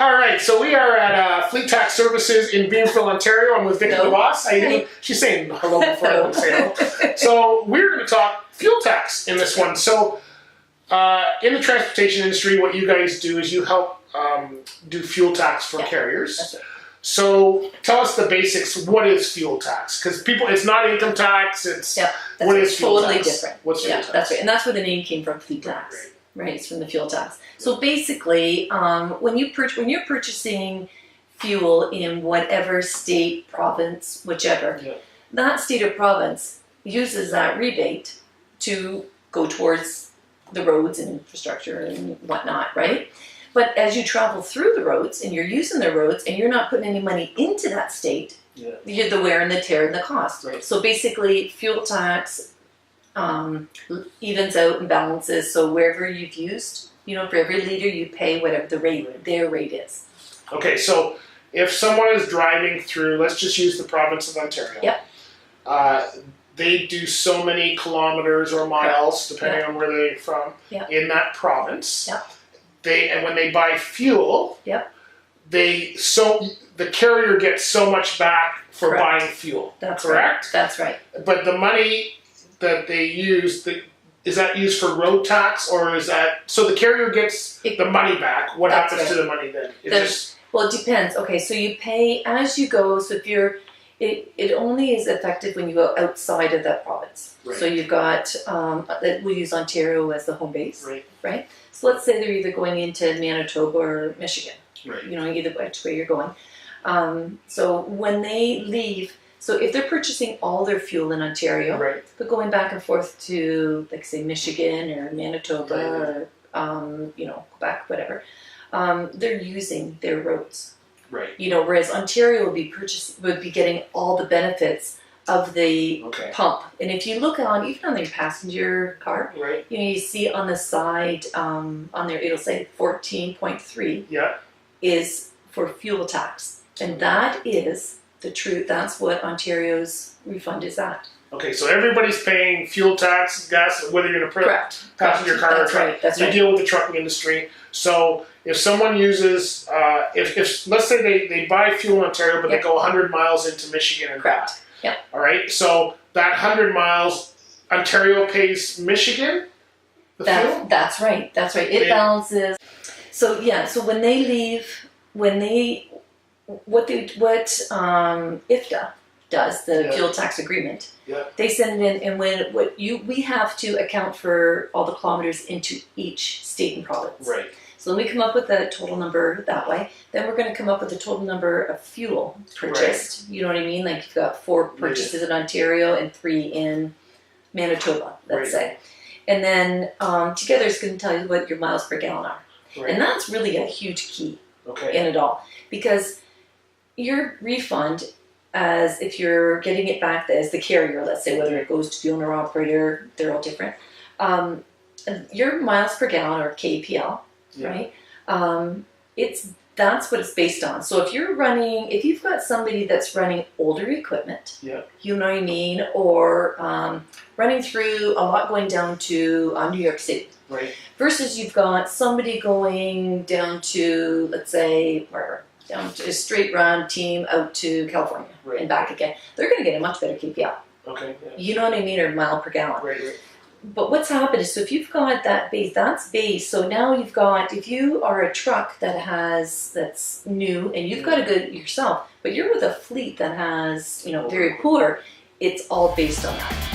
All right, so we are at Fleet Tax Services in Beamsville, Ontario. I'm with Vickie, deVos. How you doing? She's saying hello before I say hello. So we're going to talk fuel tax in this one. So in the transportation industry, what you guys do is you help do fuel tax for carriers. That's right. So tell us the basics. What is fuel tax? Because people, it's not income tax. It's what is fuel totally tax? different. What's fuel tax? That's right, and that's where the name came from, fleet tax. Right, it's from the fuel tax. So basically, when you're purchasing fuel in whatever state, province, whichever, that state or province uses that rebate to go towards the roads and infrastructure and whatnot, right? But as you travel through the roads and you're using the roads and you're not putting any money into that state, you have the wear and the tear and the cost. Right. So basically, fuel tax evens out and balances. So wherever you've used, for every liter you pay whatever the rate, their rate is. Okay, so if someone is driving through, let's just use the province of Ontario. They do so many kilometers or miles, depending on where they're from, in that province. And when they buy fuel, the carrier gets so much back for buying fuel. That's correct? Right. That's right. But the money that they use, is that used for road tax, or is that so the carrier gets the money back? What happens to the money then? Well, it depends. Okay, so you pay as you go. So if you're, it only is effective when you go outside of that province. Right. So you've got, we use Ontario as the home base, right? So let's say they're either going into Manitoba or Michigan, either which way you're going. So when they leave, so if they're purchasing all their fuel in Ontario, but going back and forth to, like, say, Michigan or Manitoba or, Quebec, whatever, they're using their roads. Right. Whereas Ontario would be getting all the benefits of the pump. And if you look even on their passenger car, you see on the side, on there, it'll say 14.3 is for fuel tax. And that is the truth. That's what Ontario's refund is at. Okay, so everybody's paying fuel tax, gas, whether you're in a passenger car or truck. That's you deal with the trucking industry. So if someone uses, if let's say they buy fuel in Ontario, but they go 100 miles into Michigan and back. All right, so that 100 miles, Ontario pays Michigan the fuel? That's right. It balances. So so when they leave, what IFTA does, the fuel tax agreement, they send it in, and we have to account for all the kilometers into each state and province. Right. So when we come up with the total number that way, then we're going to come up with the total number of fuel purchased. You know what I mean? Like, you've got 4 purchases in Ontario and 3 in Manitoba, let's say. And then together it's going to tell you what your miles per gallon are. And that's really a huge key in it all. Because your refund, as if you're getting it back as the carrier, let's say, whether it goes to the owner operator, they're all different. Your miles per gallon, or KPL, right? That's what it's based on. So if you've got somebody that's running older equipment, you know what I mean, or running through a lot going down to New York City, versus you've got somebody going down to, let's say, wherever, down to a straight run team out to California and back again, they're going to get a much better KPL. You know what I mean, or mile per gallon. But what's happened is, so if you've got that base, that's base. So now you've got, if you are a truck that's new and you've got a good yourself, but you're with a fleet that has, very poor, it's all based on that.